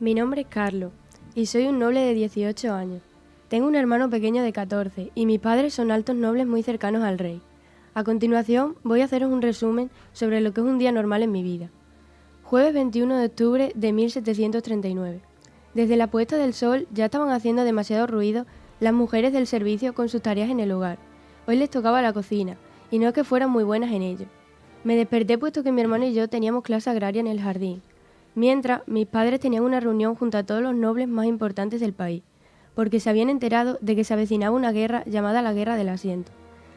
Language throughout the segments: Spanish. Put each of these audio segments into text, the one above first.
Mi nombre es Carlos y soy un noble de 18 años. Tengo un hermano pequeño de 14 y mis padres son altos nobles muy cercanos al rey. A continuación voy a haceros un resumen sobre lo que es un día normal en mi vida. Jueves 21 de octubre de 1739. Desde la puesta del sol ya estaban haciendo demasiado ruido las mujeres del servicio con sus tareas en el hogar. Hoy les tocaba la cocina y no es que fueran muy buenas en ello. Me desperté puesto que mi hermano y yo teníamos clase agraria en el jardín. Mientras, mis padres tenían una reunión junto a todos los nobles más importantes del país, porque se habían enterado de que se avecinaba una guerra llamada la Guerra del Asiento.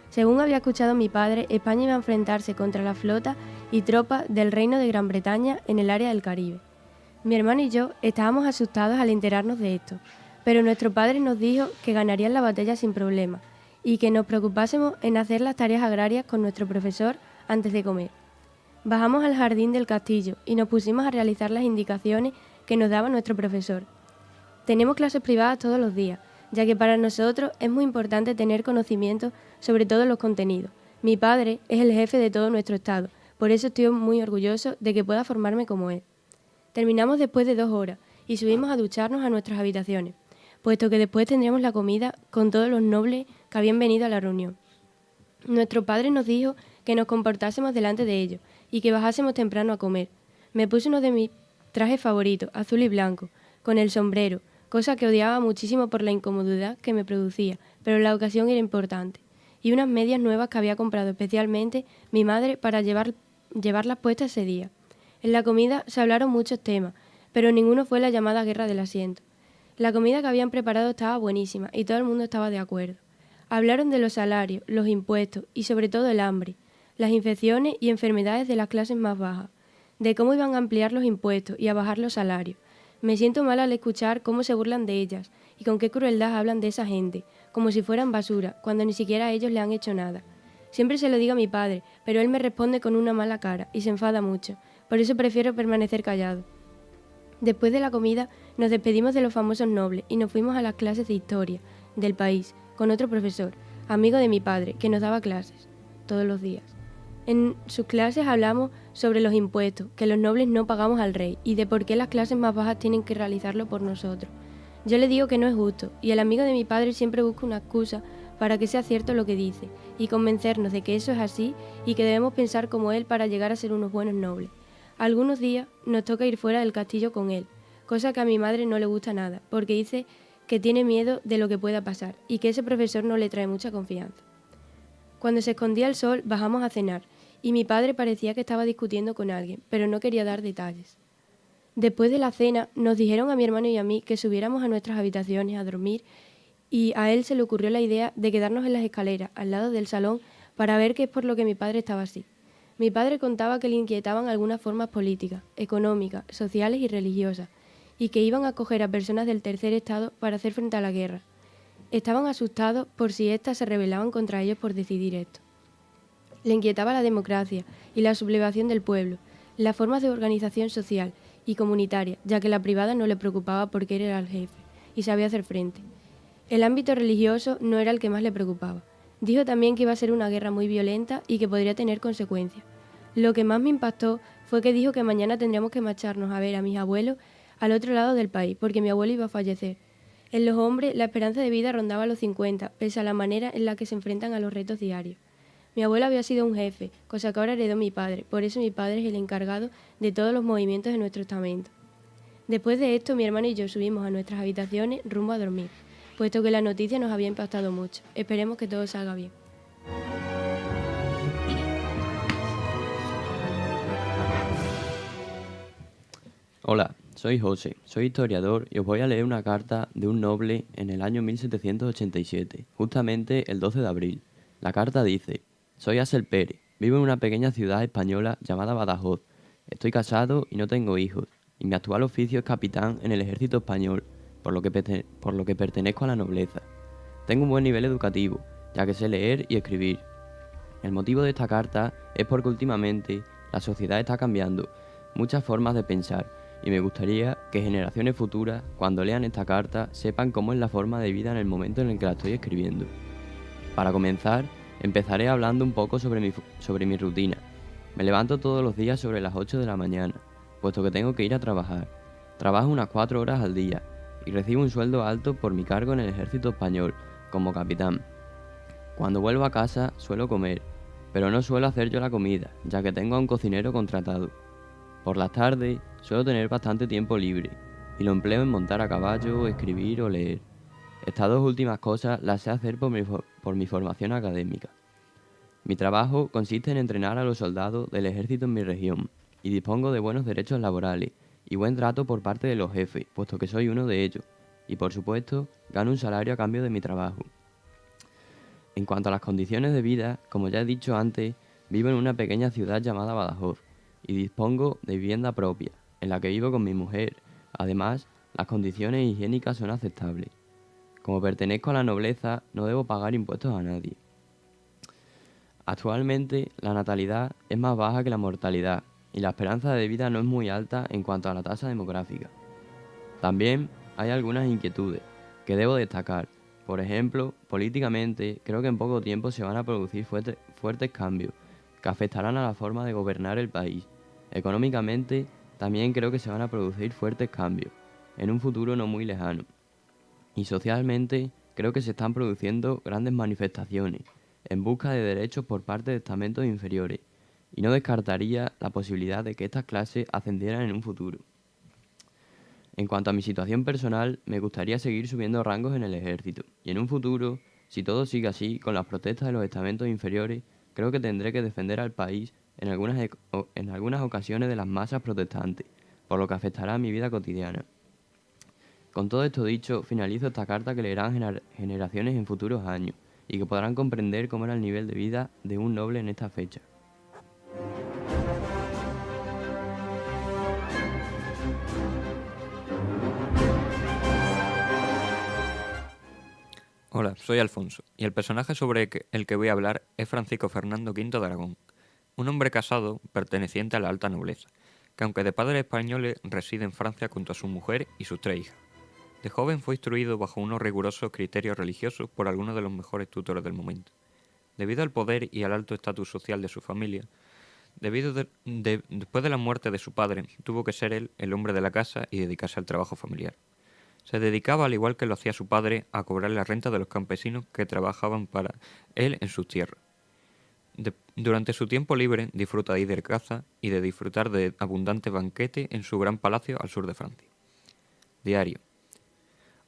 Según había escuchado mi padre, España iba a enfrentarse contra la flota y tropas del Reino de Gran Bretaña en el área del Caribe. Mi hermano y yo estábamos asustados al enterarnos de esto, pero nuestro padre nos dijo que ganarían la batalla sin problema y que nos preocupásemos en hacer las tareas agrarias con nuestro profesor antes de comer. Bajamos al jardín del castillo y nos pusimos a realizar las indicaciones que nos daba nuestro profesor. Tenemos clases privadas todos los días, ya que para nosotros es muy importante tener conocimiento sobre todos los contenidos. Mi padre es el jefe de todo nuestro estado, por eso estoy muy orgulloso de que pueda formarme como él. Terminamos después de 2 horas y subimos a ducharnos a nuestras habitaciones, puesto que después tendríamos la comida con todos los nobles que habían venido a la reunión. Nuestro padre nos dijo que nos comportásemos delante de ellos y que bajásemos temprano a comer. Me puse uno de mis trajes favoritos, azul y blanco, con el sombrero, cosa que odiaba muchísimo por la incomodidad que me producía, pero la ocasión era importante, y unas medias nuevas que había comprado especialmente mi madre para llevarlas puestas ese día. En la comida se hablaron muchos temas, pero ninguno fue la llamada Guerra del Asiento. La comida que habían preparado estaba buenísima y todo el mundo estaba de acuerdo. Hablaron de los salarios, los impuestos y sobre todo el hambre, las infecciones y enfermedades de las clases más bajas, de cómo iban a ampliar los impuestos y a bajar los salarios. Me siento mal al escuchar cómo se burlan de ellas y con qué crueldad hablan de esa gente, como si fueran basura, cuando ni siquiera ellos le han hecho nada. Siempre se lo digo a mi padre, pero él me responde con una mala cara y se enfada mucho, por eso prefiero permanecer callado. Después de la comida nos despedimos de los famosos nobles y nos fuimos a las clases de historia del país con otro profesor, amigo de mi padre, que nos daba clases todos los días. En sus clases hablamos sobre los impuestos que los nobles no pagamos al rey y de por qué las clases más bajas tienen que realizarlo por nosotros. Yo le digo que no es justo y el amigo de mi padre siempre busca una excusa para que sea cierto lo que dice y convencernos de que eso es así y que debemos pensar como él para llegar a ser unos buenos nobles. Algunos días nos toca ir fuera del castillo con él, cosa que a mi madre no le gusta nada porque dice que tiene miedo de lo que pueda pasar y que ese profesor no le trae mucha confianza. Cuando se escondía el sol bajamos a cenar y mi padre parecía que estaba discutiendo con alguien, pero no quería dar detalles. Después de la cena nos dijeron a mi hermano y a mí que subiéramos a nuestras habitaciones a dormir y a él se le ocurrió la idea de quedarnos en las escaleras al lado del salón para ver qué es por lo que mi padre estaba así. Mi padre contaba que le inquietaban algunas formas políticas, económicas, sociales y religiosas y que iban a acoger a personas del tercer estado para hacer frente a la guerra. Estaban asustados por si éstas se rebelaban contra ellos por decidir esto. Le inquietaba la democracia y la sublevación del pueblo, las formas de organización social y comunitaria, ya que la privada no le preocupaba porque él era el jefe y sabía hacer frente. El ámbito religioso no era el que más le preocupaba. Dijo también que iba a ser una guerra muy violenta y que podría tener consecuencias. Lo que más me impactó fue que dijo que mañana tendríamos que marcharnos a ver a mis abuelos al otro lado del país, porque mi abuelo iba a fallecer. En los hombres, la esperanza de vida rondaba los 50, pese a la manera en la que se enfrentan a los retos diarios. Mi abuelo había sido un jefe, cosa que ahora heredó mi padre, por eso mi padre es el encargado de todos los movimientos de nuestro estamento. Después de esto, mi hermano y yo subimos a nuestras habitaciones rumbo a dormir, puesto que la noticia nos había impactado mucho. Esperemos que todo salga bien. Hola, soy José, soy historiador y os voy a leer una carta de un noble en el año 1787, justamente el 12 de abril. La carta dice: soy Asel Pérez, vivo en una pequeña ciudad española llamada Badajoz. Estoy casado y no tengo hijos, y mi actual oficio es capitán en el ejército español, por lo que pertenezco a la nobleza. Tengo un buen nivel educativo, ya que sé leer y escribir. El motivo de esta carta es porque últimamente la sociedad está cambiando, muchas formas de pensar, y me gustaría que generaciones futuras, cuando lean esta carta, sepan cómo es la forma de vida en el momento en el que la estoy escribiendo. Para comenzar, empezaré hablando un poco sobre mi rutina. Me levanto todos los días sobre las 8 de la mañana, puesto que tengo que ir a trabajar. Trabajo unas 4 horas al día y recibo un sueldo alto por mi cargo en el ejército español, como capitán. Cuando vuelvo a casa suelo comer, pero no suelo hacer yo la comida, ya que tengo a un cocinero contratado. Por las tardes suelo tener bastante tiempo libre y lo empleo en montar a caballo, escribir o leer. Estas dos últimas cosas las sé hacer por mi formación académica. Mi trabajo consiste en entrenar a los soldados del ejército en mi región y dispongo de buenos derechos laborales y buen trato por parte de los jefes, puesto que soy uno de ellos, y por supuesto gano un salario a cambio de mi trabajo. En cuanto a las condiciones de vida, como ya he dicho antes, vivo en una pequeña ciudad llamada Badajoz y dispongo de vivienda propia, en la que vivo con mi mujer. Además, las condiciones higiénicas son aceptables. Como pertenezco a la nobleza, no debo pagar impuestos a nadie. Actualmente, la natalidad es más baja que la mortalidad y la esperanza de vida no es muy alta en cuanto a la tasa demográfica. También hay algunas inquietudes que debo destacar. Por ejemplo, políticamente, creo que en poco tiempo se van a producir fuertes cambios que afectarán a la forma de gobernar el país. Económicamente, también creo que se van a producir fuertes cambios, en un futuro no muy lejano. Y socialmente, creo que se están produciendo grandes manifestaciones en busca de derechos por parte de estamentos inferiores, y no descartaría la posibilidad de que estas clases ascendieran en un futuro. En cuanto a mi situación personal, me gustaría seguir subiendo rangos en el ejército, y en un futuro, si todo sigue así, con las protestas de los estamentos inferiores, creo que tendré que defender al país en algunas ocasiones de las masas protestantes, por lo que afectará a mi vida cotidiana. Con todo esto dicho, finalizo esta carta que leerán generaciones en futuros años, y que podrán comprender cómo era el nivel de vida de un noble en esta fecha. Hola, soy Alfonso, y el personaje sobre el que voy a hablar es Francisco Fernando V de Aragón, un hombre casado perteneciente a la alta nobleza, que aunque de padres españoles reside en Francia junto a su mujer y sus 3 hijas. De joven fue instruido bajo unos rigurosos criterios religiosos por algunos de los mejores tutores del momento. Debido al poder y al alto estatus social de su familia, después de la muerte de su padre, tuvo que ser él el hombre de la casa y dedicarse al trabajo familiar. Se dedicaba, al igual que lo hacía su padre, a cobrar la renta de los campesinos que trabajaban para él en sus tierras. Durante su tiempo libre disfruta de ir de caza y de disfrutar de abundantes banquetes en su gran palacio al sur de Francia. Diario.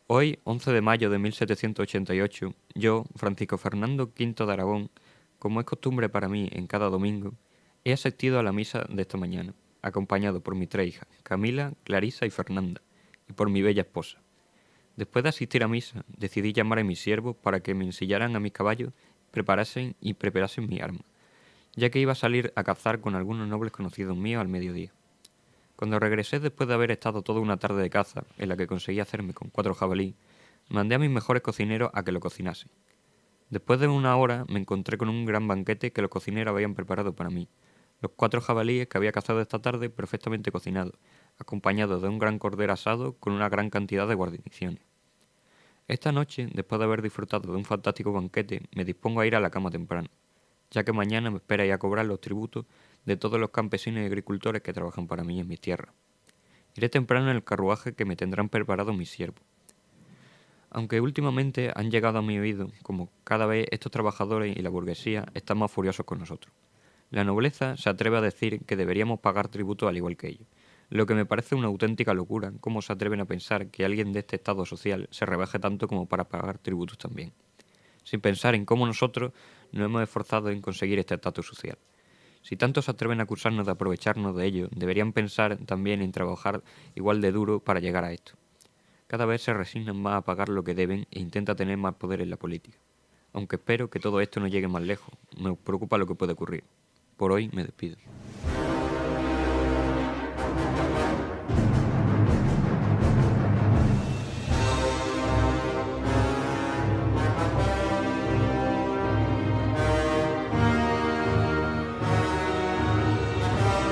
Hoy, 11 de mayo de 1788, yo, Francisco Fernando V de Aragón, como es costumbre para mí en cada domingo, he asistido a la misa de esta mañana, acompañado por mis 3 hijas, Camila, Clarisa y Fernanda, y por mi bella esposa. Después de asistir a misa, decidí llamar a mis siervos para que me ensillaran a mis caballos preparasen mi arma, ya que iba a salir a cazar con algunos nobles conocidos míos al mediodía. Cuando regresé después de haber estado toda una tarde de caza, en la que conseguí hacerme con 4 jabalíes, mandé a mis mejores cocineros a que lo cocinasen. Después de una hora me encontré con un gran banquete que los cocineros habían preparado para mí. Los 4 jabalíes que había cazado esta tarde perfectamente cocinados, acompañados de un gran cordero asado con una gran cantidad de guarniciones. Esta noche, después de haber disfrutado de un fantástico banquete, me dispongo a ir a la cama temprano, ya que mañana me espera ir a cobrar los tributos de todos los campesinos y agricultores que trabajan para mí en mis tierras. Iré temprano en el carruaje que me tendrán preparado mis siervos. Aunque últimamente han llegado a mi oído, como cada vez estos trabajadores y la burguesía están más furiosos con nosotros. La nobleza se atreve a decir que deberíamos pagar tributo al igual que ellos, lo que me parece una auténtica locura, cómo se atreven a pensar que alguien de este estado social se rebaje tanto como para pagar tributos también, sin pensar en cómo nosotros nos hemos esforzado en conseguir este estatus social. Si tanto se atreven a acusarnos de aprovecharnos de ello, deberían pensar también en trabajar igual de duro para llegar a esto. Cada vez se resignan más a pagar lo que deben e intentan tener más poder en la política. Aunque espero que todo esto no llegue más lejos, me preocupa lo que puede ocurrir. Por hoy me despido.